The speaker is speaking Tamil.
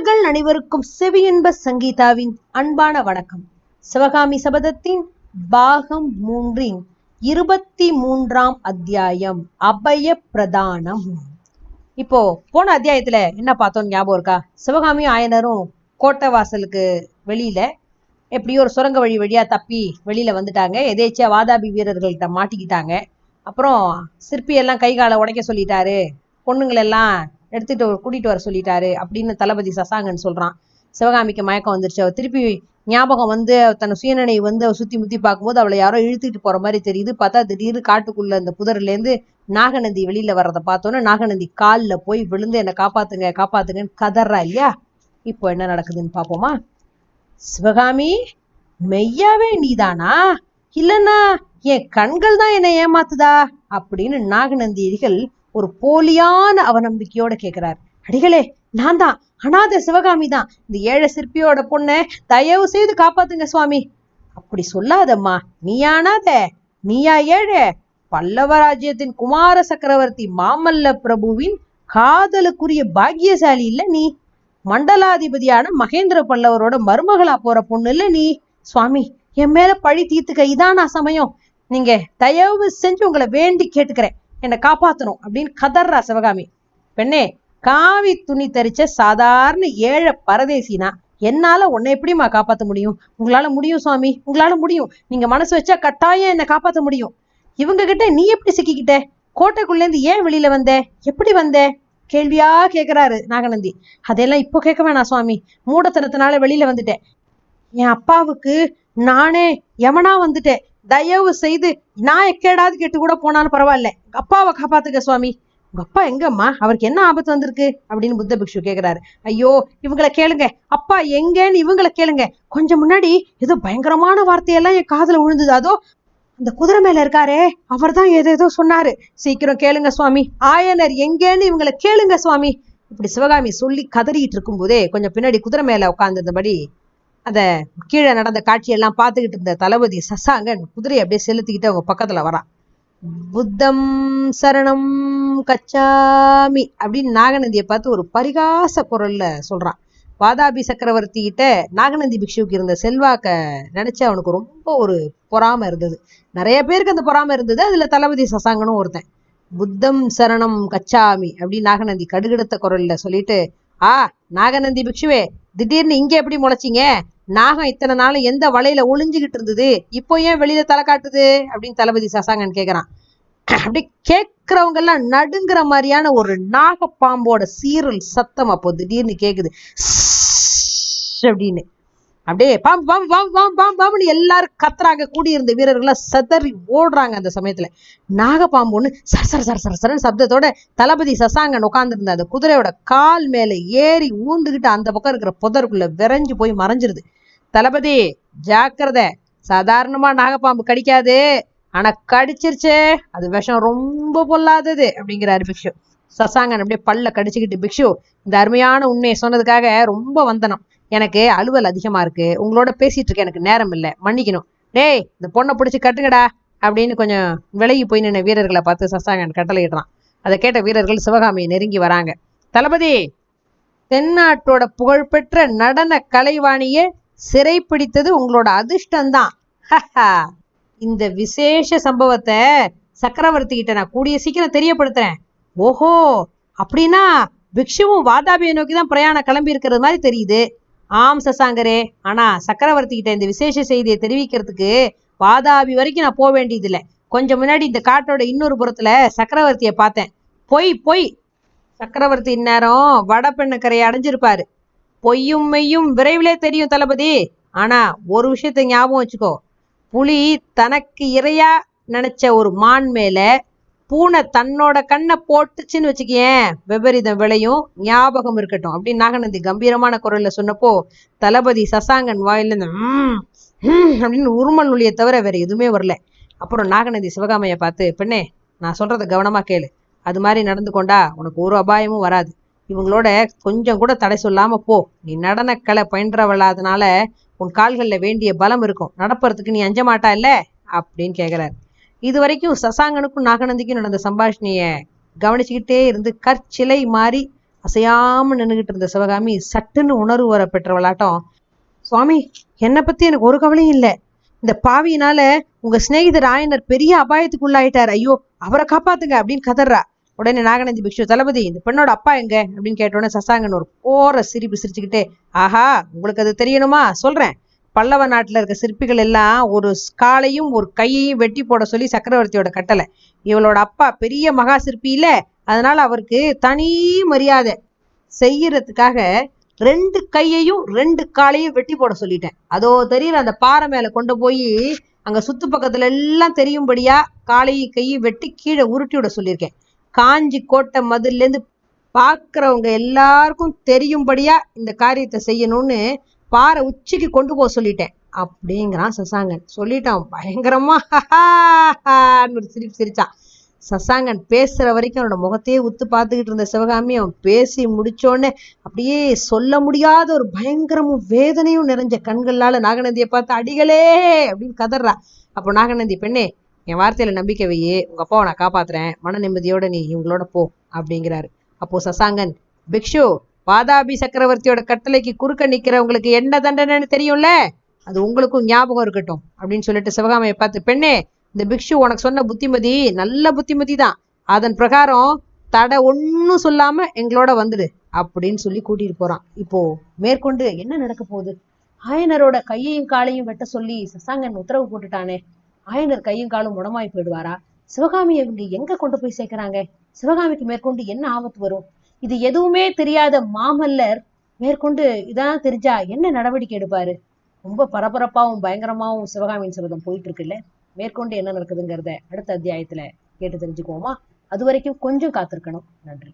நேயர்கள் அனைவருக்கும் செவியன்ப சங்கீதாவின் அன்பான வணக்கம். சிவகாமி சபதத்தின் பாகம் 3 23ஆம் அத்தியாயம் அபய பிரதானம். இப்போ போன அத்தியாயத்துல என்ன பார்த்தோம் ஞாபகம் இருக்கா? சிவகாமியும் ஆயனரும் கோட்டை வாசலுக்கு வெளியில எப்படியோ ஒரு சுரங்க வழியா தப்பி வெளியில வந்துட்டாங்க. எதேச்சியா வாதாபி வீரர்கள்ட்ட மாட்டிக்கிட்டாங்க. அப்புறம் சிற்பியெல்லாம் கை காலை உடைக்க சொல்லிட்டாரு, பொண்ணுங்களெல்லாம் எடுத்துட்டு கூட்டிட்டு வர சொல்லிட்டாரு அப்படின்னு தளபதி சசாங்கன் சொல்றான். சிவகாமிக்கு மயக்கம் வந்துருச்சு. அவ திருப்பி ஞாபகம் வந்து தன் சுயநினைவு வந்து அவ சுத்தி முத்தி பார்க்கும்போது அவளை யாரோ இழுத்துட்டு போற மாதிரி தெரியுது. பார்த்தா திடீர்னு காட்டுக்குள்ள அந்த புதர்ல இருந்து நாகநந்தி வெளியில வர்றதை பார்த்தோன்னு நாகநந்தி காலில் போய் விழுந்து என்னை காப்பாத்துங்க காப்பாத்துங்கன்னு கதறா இல்லையா? இப்போ என்ன நடக்குதுன்னு பாப்போமா? சிவகாமி, மெய்யாவே நீதானா, இல்லைன்னா என் கண்கள் தான் என்னை ஏமாத்துதா அப்படின்னு நாகநந்தியடிகள் ஒரு போலியான அவநம்பிக்கையோட கேட்கிறார். அடிகளே, நான் தான் அனாதை சிவகாமி தான், இந்த ஏழை சிற்பியோட பொண்ணை தயவு செய்து காப்பாத்துங்க சுவாமி. அப்படி சொல்லாதம்மா, நீயா அனாத, நீயா ஏழை? பல்லவ ராஜ்யத்தின் குமார சக்கரவர்த்தி மாமல்ல பிரபுவின் காதலுக்குரிய பாக்கியசாலி இல்ல நீ? மண்டலாதிபதியான மகேந்திர பல்லவரோட மருமகளா போற பொண்ணு இல்ல நீ? சுவாமி, என் மேல பழி தீர்த்துக்க இதானா சமயம்? நீங்க தயவு செஞ்சு உங்களை வேண்டி கேட்டுக்கிறேன், என்னை காப்பாத்தணும் அப்படின்னு கதர்றா சிவகாமி. பெண்ணே, காவி துணி தரிச்ச சாதாரண ஏழை பரதேசினா என்னால உன்னை எப்படிமா காப்பாற்ற முடியும்? உங்களால முடியும் சுவாமி, உங்களால முடியும். நீங்க மனசு வச்சா கட்டாயம் என்னை காப்பாற்ற முடியும். இவங்க கிட்ட நீ எப்படி சிக்கிக்கிட்ட? கோட்டைக்குள்ள இருந்து ஏன் வெளியில வந்த? எப்படி வந்த? கேள்வியா கேட்கிறாரு நாகநந்தி. அதெல்லாம் இப்போ கேட்க வேணாம் சுவாமி, மூடத்தனத்தினால வெளியில வந்துட்டேன். என் அப்பாவுக்கு நானே யமனா வந்துட்டேன். தயவு செய்து நான் எக்கேடாவது கெட்டு கூட போனாலும் பரவாயில்ல, அப்பாவை காப்பாத்துக்க சுவாமி. உங்க அப்பா எங்கம்மா? அவருக்கு என்ன ஆபத்து வந்திருக்கு அப்படின்னு புத்த பிக்ஷு கேக்குறாரு. ஐயோ, இவங்களை கேளுங்க, அப்பா எங்கன்னு இவங்களை கேளுங்க. கொஞ்சம் முன்னாடி ஏதோ பயங்கரமான வார்த்தையெல்லாம் என் காதுல விழுந்தது. அதோ அந்த குதிரை மேல இருக்காரே, அவர் தான் ஏதேதோ சொன்னாரு. சீக்கிரம் கேளுங்க சுவாமி, ஆயனர் எங்கேன்னு இவங்களை கேளுங்க சுவாமி. இப்படி சிவகாமி சொல்லி கதறிட்டு இருக்கும் போதே கொஞ்சம் பின்னாடி குதிரை மேல உட்கார்ந்திருந்தபடி அந்த கீழே நடந்த காட்சியெல்லாம் பார்த்துக்கிட்டு இருந்த தளபதி சசாங்கன் குதிரையை அப்படியே செலுத்திக்கிட்டு அவங்க பக்கத்துல வரான். புத்தம் சரணம் கச்சாமி அப்படின்னு நாகநந்தியை பார்த்து ஒரு பரிகாச குரல்ல சொல்றான். வாதாபி சக்கரவர்த்தி கிட்ட நாகநந்தி பிக்ஷுவுக்கு இருந்த செல்வாக்க நினைச்சு அவனுக்கு ரொம்ப ஒரு பொறாம இருந்தது. நிறைய பேருக்கு அந்த பொறாம இருந்தது, அதுல தளபதி சசாங்கனும் ஒருத்தன். புத்தம் சரணம் கச்சாமி அப்படின்னு நாகநந்தி கடுகடுத்த குரல்ல சொல்லிட்டு, நாகநந்தி பிக்ஷுவே, திடீர்னு இங்க எப்படி முளைச்சிங்க? நாகம் இத்தனை நாளும் எந்த வலையில ஒளிஞ்சுகிட்டு இருந்தது, இப்போ ஏன் வெளியில தலை காட்டுது அப்படின்னு தளபதி சசாங்கன் கேக்குறான். அப்படி கேட்கிறவங்க எல்லாம் நடுங்கிற மாதிரியான ஒரு நாகப்பாம்போட சீரல் சத்தம் அப்போ திடீர்னு கேக்குது. அப்படின்னு அப்படியே பாம்பு பாம்பு பாம்பு பாம்பு பாம்பு பாம்புன்னு எல்லாரும் கத்துறாங்க. கூடியிருந்த வீரர்கள்லாம் சதறி ஓடுறாங்க. அந்த சமயத்துல நாகப்பாம்பு ஒண்ணு சர சர சர சர சரன்னு சப்தத்தோட தளபதி சசாங்கன் உட்கார்ந்துருந்த அந்த குதிரையோட கால் மேல ஏறி ஊந்துகிட்டு அந்த பக்கம் இருக்கிற புதருக்குள்ள விரைஞ்சு போய் மறைஞ்சிருது. தளபதி ஜாக்கிரதை, சாதாரணமா நாகப்பாம்பு கடிக்காது, ஆனா கடிச்சிருச்சே அது விஷம் ரொம்ப பொல்லாதது அப்படிங்கிறாரு பிக்ஷு. சசாங்கன் அப்படியே பல்ல கடிச்சுக்கிட்டு, பிக்ஷு, இந்த அருமையான உண்மையை சொன்னதுக்காக ரொம்ப வந்தனம். எனக்கு அலுவல் அதிகமா இருக்கு, உங்களோட பேசிட்டு இருக்க எனக்கு நேரம் இல்லை, மன்னிக்கணும். டேய், இந்த பொண்ணை பிடிச்சி கட்டுங்கடா அப்படின்னு கொஞ்சம் விலகி போய் நின்ன வீரர்களை பார்த்து சசாங்கன் கட்டளையிடுறான். அதை கேட்ட வீரர்கள் சிவகாமியை நெருங்கி வராங்க. தளபதி, தென்னாட்டோட புகழ்பெற்ற நடன கலைவாணியை சிறை பிடித்தது உங்களோட அதிர்ஷ்டம்தான். இந்த விசேஷ சம்பவத்தை சக்கரவர்த்தி கிட்ட நான் கூடிய சீக்கிரம் தெரியப்படுத்துறேன். ஓஹோ, அப்படின்னா பிக்ஷுவும் வாதாபியை நோக்கி தான் பிரயாணம் கிளம்பி இருக்கிறது மாதிரி தெரியுது. ஆம் சசாங்கரே, ஆனா சக்கரவர்த்தி கிட்ட இந்த விசேஷ செய்தியை தெரிவிக்கிறதுக்கு வாதாபி வரைக்கும் நான் போக வேண்டியதில்லை. கொஞ்சம் முன்னாடி இந்த காட்டோட இன்னொரு புறத்துல சக்கரவர்த்தியை பார்த்தேன். பொய் பொய், சக்கரவர்த்தி இந்நேரம் வடபெண்ணக்கரையை அடைஞ்சிருப்பாரு. பொய்யும் மெய்யும் விரைவிலே தெரியும் தளபதி. ஆனா ஒரு விஷயத்தை ஞாபகம் வச்சுக்கோ, புலி தனக்கு இரையா நினைச்ச ஒரு மான் மேல பூனை தன்னோட கண்ணை போட்டுச்சுன்னு வச்சுக்கேன், விபரீதம் விளையும், ஞாபகம் இருக்கட்டும் அப்படின்னு நாகநந்தி கம்பீரமான குரல்ல சொன்னப்போ தளபதி சசாங்கன் வாயில இருந்து அப்படின்னு உருமல் ஒளியை தவிர வேற எதுவுமே வரல. அப்புறம் நாகநந்தி சிவகாமையை பார்த்து, பெண்ணே, நான் சொல்றத கவனமா கேளு. அது மாதிரி நடந்து கொண்டா உனக்கு ஒரு அபாயமும் வராது. இவங்களோட கொஞ்சம் கூட தடை சொல்லாம போ. நீ நடனக்கலை பயின்றவளாதனால உன் கால்கள்ல வேண்டிய பலம் இருக்கும், நடப்பறதுக்கு நீ அஞ்ச மாட்டா இல்ல அப்படின்னு கேட்கிறாரு. இது வரைக்கும் சசாங்கனுக்கும் நாகநந்திக்கும் நடந்த சம்பாஷணைய கவனிச்சுக்கிட்டே இருந்து கற்சிலை மாறி அசையாம நின்றுகிட்டு இருந்த சிவகாமி சட்டுன்னு உணர்வு வர பெற்றவளாட்டம், சுவாமி, என்னை பத்தி எனக்கு ஒரு கவலையும் இல்லை. இந்த பாவியினால உங்க சிநேகிதர் ஆயனர் பெரிய அபாயத்துக்கு உள்ளாயிட்டார். ஐயோ, அவரை காப்பாத்துங்க அப்படின்னு கதறா. உடனே நாகநந்தி பிக்ஷு, தளபதி, இந்த பெண்ணோட அப்பா எங்க அப்படின்னு கேட்டோடனே சசாங்கன் ஒரு போற சிரிப்பு சிரிச்சுக்கிட்டே, ஆஹா, உங்களுக்கு அது தெரியணுமா, சொல்றேன். பல்லவ நாட்டுல இருக்க சிற்பிகள் எல்லாம் ஒரு காலையும் ஒரு கையையும் வெட்டி போட சொல்லி சக்கரவர்த்தியோட கட்டளை. இவளோட அப்பா பெரிய மகா சிற்பி இல்ல, அதனால அவருக்கு தனி மரியாதை செய்யறதுக்காக 2 கையையும் 2 காலையும் வெட்டி போட சொல்லிட்டேன். அதோ தெரியுற அந்த பாறை மேல கொண்டு போய் அங்க சுத்து பக்கத்துல எல்லாம் தெரியும்படியா காலையும் கையும் வெட்டி கீழே உருட்டி விட சொல்லியிருக்கேன். காஞ்சி கோட்டை மதுல இருந்து பாக்குறவங்க எல்லாருக்கும் தெரியும்படியா இந்த காரியத்தை செய்யணும்னு பாறை உச்சிக்கு கொண்டு போக சொல்லிட்டேன் அப்படிங்கிறான் சசாங்கன். சொல்லிட்டான் பயங்கரமா ஒரு சிரிப்பு சிரிச்சான். சசாங்கன் பேசுற வரைக்கும் அவனோட முகத்தையே உத்து பார்த்துக்கிட்டு இருந்த சிவகாமி அவன் பேசி முடிச்சோடனே அப்படியே சொல்ல முடியாத ஒரு பயங்கரமும் வேதனையும் நிறைஞ்ச கண்களால நாகநந்தியை பார்த்து, அடிகளே அப்படின்னு கதறா. அப்போ நாகநந்தி, பெண்ணே, என் வார்த்தையில நம்பிக்கை வையே, உங்க அப்பாவை நான் காப்பாத்துறேன், மன நிம்மதியோட நீ இவங்களோட போ அப்படிங்கிறாரு. அப்போ சசாங்கன், பிக்ஷு, வாதாபி சக்கரவர்த்தியோட கட்டளைக்கு குறுக்க நிக்கிறவங்களுக்கு என்ன தண்டனைன்னு தெரியும்ல, அது உங்களுக்கும் ஞாபகம் இருக்கட்டும் அப்படின்னு சொல்லிட்டு சிவகாமியை பார்த்து, பெண்ணே, இந்த பிக்ஷு உனக்கு சொன்ன புத்திமதி நல்ல புத்திமதி தான். அதன் பிரகாரம் தடை ஒன்னும் சொல்லாம எங்களோட வந்துடு அப்படின்னு சொல்லி கூட்டிட்டு போறான். இப்போ மேற்கொண்டு என்ன நடக்க போகுது? ஆயனரோட கையையும் காலையும் வெட்ட சொல்லி சசாங்கன் உத்தரவு போட்டுட்டானே, ஆயனர் கையும் காலும் முடமாய் போயிடுவாரா? சிவகாமியை இவங்க எங்க கொண்டு போய் சேர்க்கிறாங்க? சிவகாமிக்கு மேற்கொண்டு என்ன ஆபத்து வரும்? இது எதுவுமே தெரியாத மாமல்லர் மேற்கொண்டு இதான் தெரிஞ்சா என்ன நடவடிக்கை எடுப்பாரு? ரொம்ப பரபரப்பாவும் பயங்கரமாவும் சிவகாமியின் சபதம் போயிட்டு இருக்குல்ல. மேற்கொண்டு என்ன நடக்குதுங்கிறத அடுத்த அத்தியாயத்துல கேட்டு தெரிஞ்சுக்குவோமா? அது வரைக்கும் கொஞ்சம் காத்திருக்கணும். நன்றி.